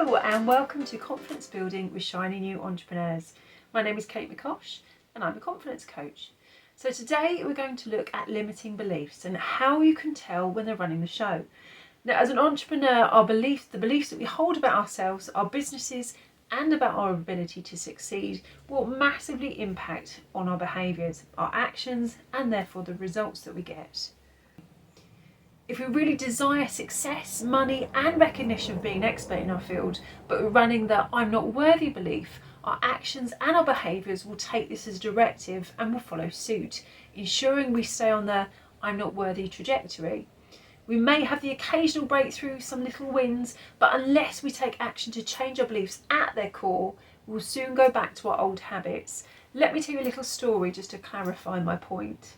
Hello and welcome to Confidence Building with Shiny New Entrepreneurs. My name is Kate McCosh and I'm a confidence coach. So today we're going to look at limiting beliefs and how you can tell when they're running the show. Now, as an entrepreneur, the beliefs that we hold about ourselves, our businesses and about our ability to succeed will massively impact on our behaviours, our actions and therefore the results that we get. If we really desire success, money and recognition of being an expert in our field, but we're running the I'm not worthy belief, our actions and our behaviours will take this as a directive and will follow suit, ensuring we stay on the I'm not worthy trajectory. We may have the occasional breakthrough, some little wins, but unless we take action to change our beliefs at their core, we'll soon go back to our old habits. Let me tell you a little story just to clarify my point.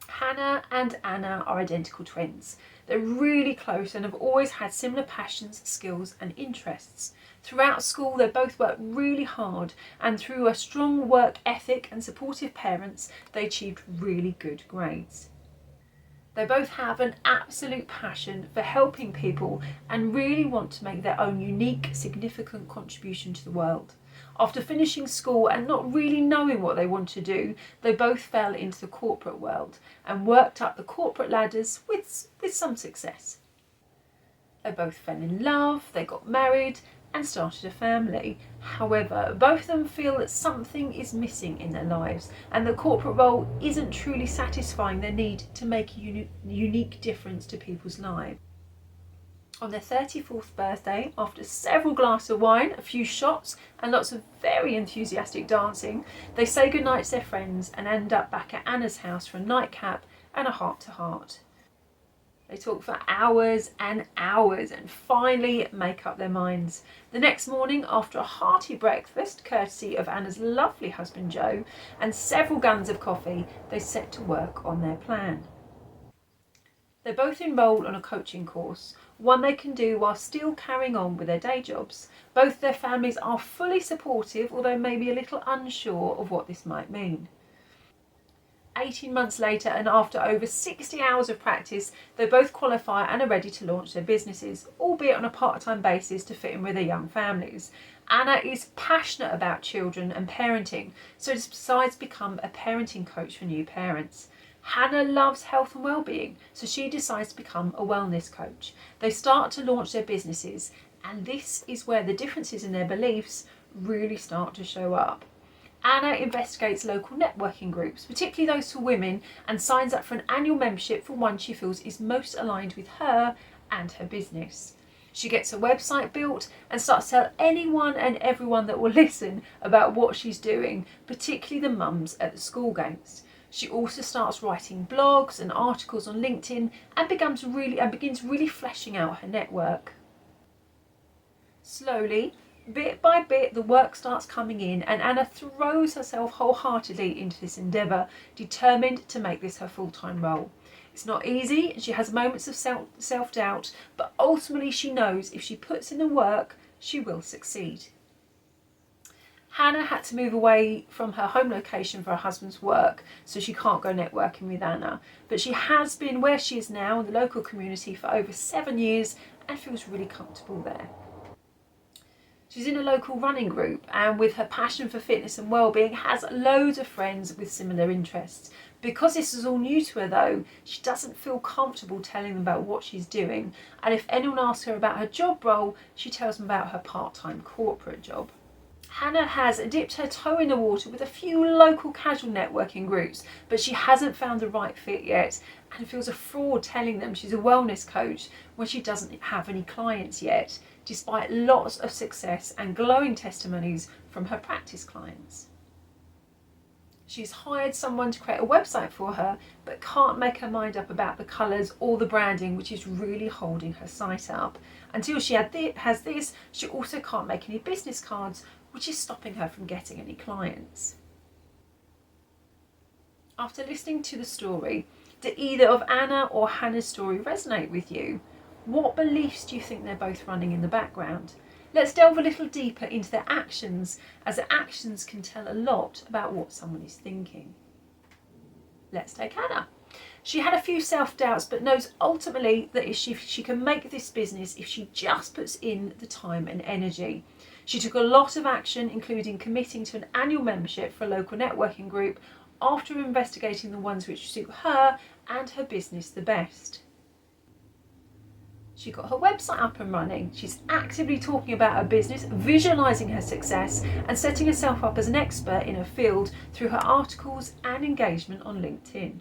Hannah and Anna are identical twins. They're really close and have always had similar passions, skills and interests. Throughout school they both worked really hard, and through a strong work ethic and supportive parents they achieved really good grades. They both have an absolute passion for helping people and really want to make their own unique, significant contribution to the world. After finishing school and not really knowing what they want to do, they both fell into the corporate world and worked up the corporate ladders with some success. They both fell in love, they got married and started a family. However, both of them feel that something is missing in their lives and the corporate role isn't truly satisfying their need to make a unique difference to people's lives. On their 34th birthday, after several glasses of wine, a few shots and lots of very enthusiastic dancing, they say goodnight to their friends and end up back at Anna's house for a nightcap and a heart-to-heart. They talk for hours and hours and finally make up their minds. The next morning, after a hearty breakfast, courtesy of Anna's lovely husband Joe, and several guns of coffee, they set to work on their plan. They both enroll on a coaching course, one they can do while still carrying on with their day jobs. Both their families are fully supportive, although maybe a little unsure of what this might mean. 18 months later, and after over 60 hours of practice, they both qualify and are ready to launch their businesses, albeit on a part-time basis to fit in with their young families. Anna is passionate about children and parenting, so decides to become a parenting coach for new parents. Hannah loves health and well-being, so she decides to become a wellness coach. They start to launch their businesses, and this is where the differences in their beliefs really start to show up. Anna investigates local networking groups, particularly those for women, and signs up for an annual membership for one she feels is most aligned with her and her business. She gets a website built and starts to tell anyone and everyone that will listen about what she's doing, particularly the mums at the school games. She also starts writing blogs and articles on LinkedIn and begins really fleshing out her network. Slowly, bit by bit, the work starts coming in and Anna throws herself wholeheartedly into this endeavour, determined to make this her full-time role. It's not easy and she has moments of self-doubt, but ultimately she knows if she puts in the work, she will succeed. Hannah had to move away from her home location for her husband's work, so she can't go networking with Anna. But she has been where she is now in the local community for over 7 years and feels really comfortable there. She's in a local running group and with her passion for fitness and well-being has loads of friends with similar interests. Because this is all new to her though, she doesn't feel comfortable telling them about what she's doing, and if anyone asks her about her job role, she tells them about her part-time corporate job. Hannah has dipped her toe in the water with a few local casual networking groups, but she hasn't found the right fit yet and feels a fraud telling them she's a wellness coach when she doesn't have any clients yet, despite lots of success and glowing testimonies from her practice clients. She's hired someone to create a website for her, but can't make her mind up about the colours or the branding, which is really holding her site up. Until she has this, she also can't make any business cards, which is stopping her from getting any clients. After listening to the story, do either of Anna or Hannah's story resonate with you? What beliefs do you think they're both running in the background? Let's delve a little deeper into their actions, as their actions can tell a lot about what someone is thinking. Let's take Hannah. She had a few self-doubts, but knows ultimately that if she can make this business if she just puts in the time and energy. She took a lot of action, including committing to an annual membership for a local networking group after investigating the ones which suit her and her business the best. She got her website up and running. She's actively talking about her business, visualising her success and setting herself up as an expert in her field through her articles and engagement on LinkedIn.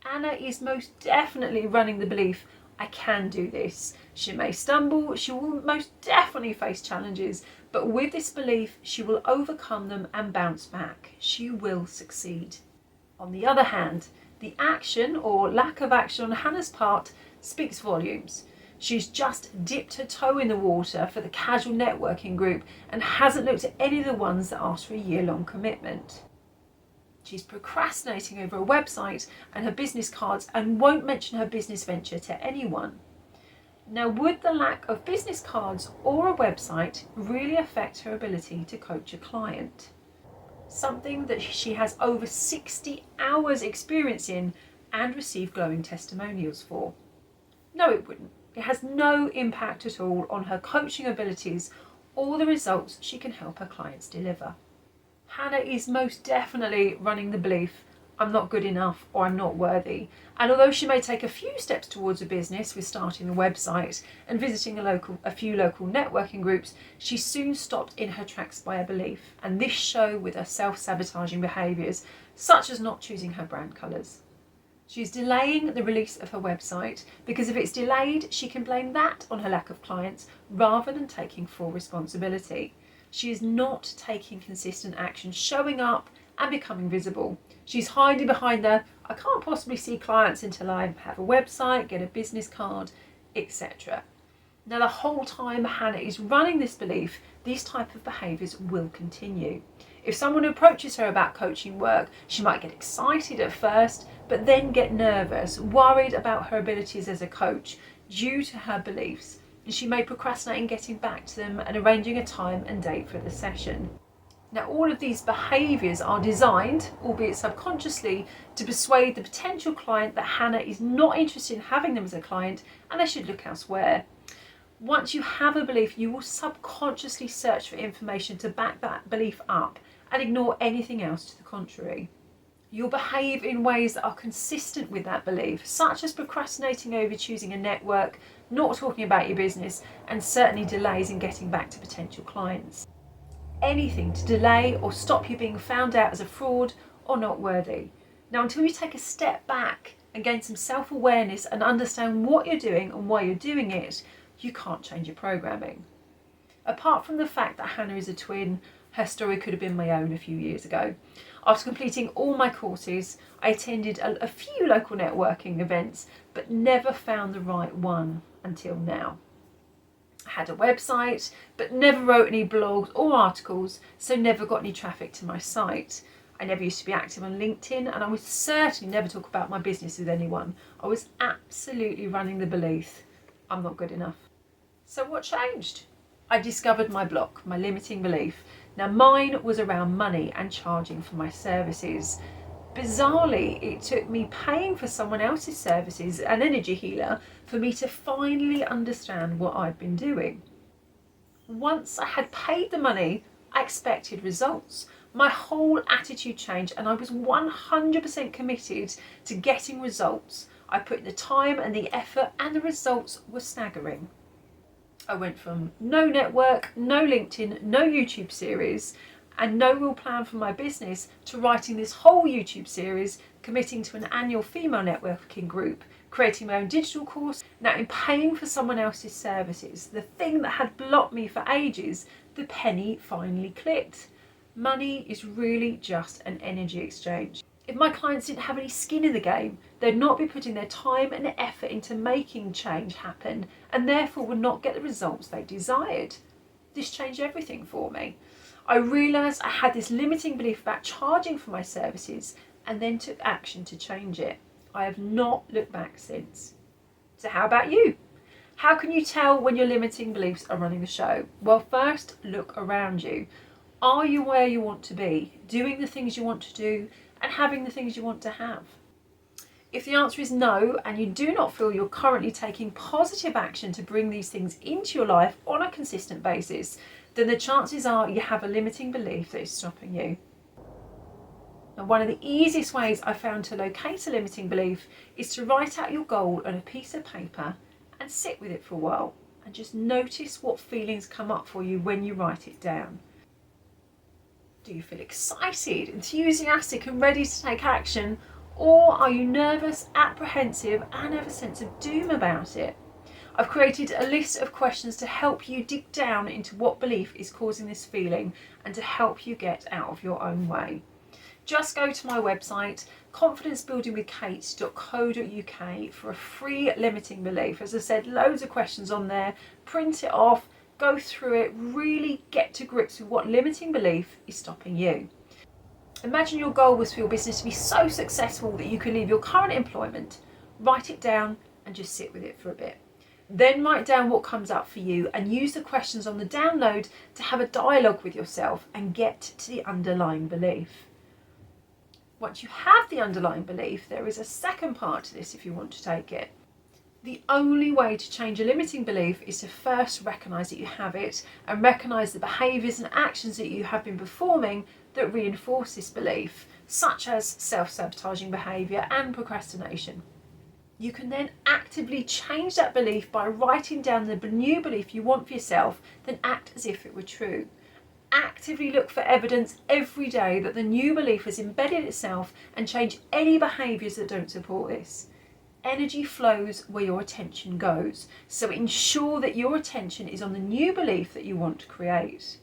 Anna is most definitely running the belief, I can do this. She may stumble, she will most definitely face challenges, but with this belief, she will overcome them and bounce back. She will succeed. On the other hand, the action or lack of action on Hannah's part speaks volumes. She's just dipped her toe in the water for the casual networking group and hasn't looked at any of the ones that ask for a year-long commitment. She's procrastinating over a website and her business cards and won't mention her business venture to anyone. Now, would the lack of business cards or a website really affect her ability to coach a client? Something that she has over 60 hours experience in and received glowing testimonials for? No, it wouldn't. It has no impact at all on her coaching abilities or the results she can help her clients deliver. Hannah is most definitely running the belief, I'm not good enough or I'm not worthy. And although she may take a few steps towards a business with starting the website and visiting a few local networking groups, she soon stopped in her tracks by her belief. And this shows with her self-sabotaging behaviours, such as not choosing her brand colours. She's delaying the release of her website because if it's delayed, she can blame that on her lack of clients rather than taking full responsibility. She is not taking consistent action, showing up and becoming visible. She's hiding behind I can't possibly see clients until I have a website, get a business card, etc. Now, the whole time Hannah is running this belief, these type of behaviours will continue. If someone approaches her about coaching work, she might get excited at first, but then get nervous, worried about her abilities as a coach due to her beliefs. And she may procrastinate in getting back to them and arranging a time and date for the session. Now, all of these behaviours are designed, albeit subconsciously, to persuade the potential client that Hannah is not interested in having them as a client and they should look elsewhere. Once you have a belief, you will subconsciously search for information to back that belief up and ignore anything else to the contrary. You'll behave in ways that are consistent with that belief, such as procrastinating over choosing a network, not talking about your business, and certainly delays in getting back to potential clients. Anything to delay or stop you being found out as a fraud or not worthy. Now, until you take a step back and gain some self-awareness and understand what you're doing and why you're doing it, you can't change your programming. Apart from the fact that Hannah is a twin, her story could have been my own a few years ago. After completing all my courses, I attended a few local networking events, but never found the right one until now. I had a website, but never wrote any blogs or articles, so never got any traffic to my site. I never used to be active on LinkedIn, and I would certainly never talk about my business with anyone. I was absolutely running the belief, I'm not good enough. So what changed? I discovered my block, my limiting belief. Now, mine was around money and charging for my services. Bizarrely, it took me paying for someone else's services, an energy healer, for me to finally understand what I'd been doing. Once I had paid the money, I expected results. My whole attitude changed and I was 100% committed to getting results. I put in the time and the effort and the results were staggering. I went from no network, no LinkedIn, no YouTube series, and no real plan for my business to writing this whole YouTube series, committing to an annual female networking group, creating my own digital course, now in paying for someone else's services. The thing that had blocked me for ages, the penny finally clicked. Money is really just an energy exchange. If my clients didn't have any skin in the game, they'd not be putting their time and effort into making change happen and therefore would not get the results they desired. This changed everything for me. I realised I had this limiting belief about charging for my services and then took action to change it. I have not looked back since. So how about you? How can you tell when your limiting beliefs are running the show? Well, first, look around you. Are you where you want to be, doing the things you want to do and having the things you want to have? If the answer is no, and you do not feel you're currently taking positive action to bring these things into your life on a consistent basis, then the chances are you have a limiting belief that is stopping you. Now, one of the easiest ways I found to locate a limiting belief is to write out your goal on a piece of paper and sit with it for a while and just notice what feelings come up for you when you write it down. Do you feel excited, enthusiastic and ready to take action, or are you nervous, apprehensive and have a sense of doom about it? I've created a list of questions to help you dig down into what belief is causing this feeling and to help you get out of your own way. Just go to my website, confidencebuildingwithkate.co.uk, for a free limiting belief. As I said, loads of questions on there. Print it off, go through it, really get to grips with what limiting belief is stopping you. Imagine your goal was for your business to be so successful that you could leave your current employment. Write it down and just sit with it for a bit. Then write down what comes up for you and use the questions on the download to have a dialogue with yourself and get to the underlying belief. Once you have the underlying belief, there is a second part to this if you want to take it. The only way to change a limiting belief is to first recognise that you have it and recognise the behaviours and actions that you have been performing that reinforce this belief, such as self-sabotaging behaviour and procrastination. You can then actively change that belief by writing down the new belief you want for yourself, then act as if it were true. Actively look for evidence every day that the new belief has embedded itself and change any behaviours that don't support this. Energy flows where your attention goes, so ensure that your attention is on the new belief that you want to create.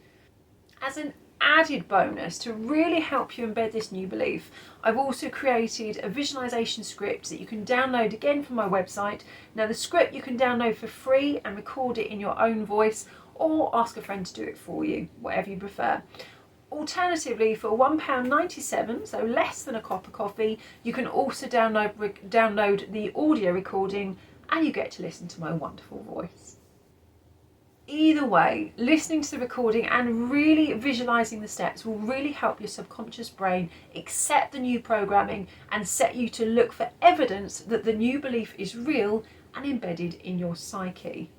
As an added bonus to really help you embed this new belief, I've also created a visualization script that you can download again from my website. Now, the script you can download for free and record it in your own voice, or ask a friend to do it for you, whatever you prefer. Alternatively, for £1.97, so less than a cup of coffee, you can also download the audio recording and you get to listen to my wonderful voice. Either way, listening to the recording and really visualising the steps will really help your subconscious brain accept the new programming and set you to look for evidence that the new belief is real and embedded in your psyche.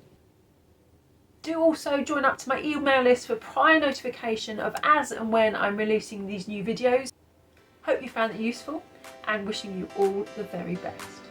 Do also join up to my email list for prior notification of as and when I'm releasing these new videos. Hope you found it useful and wishing you all the very best.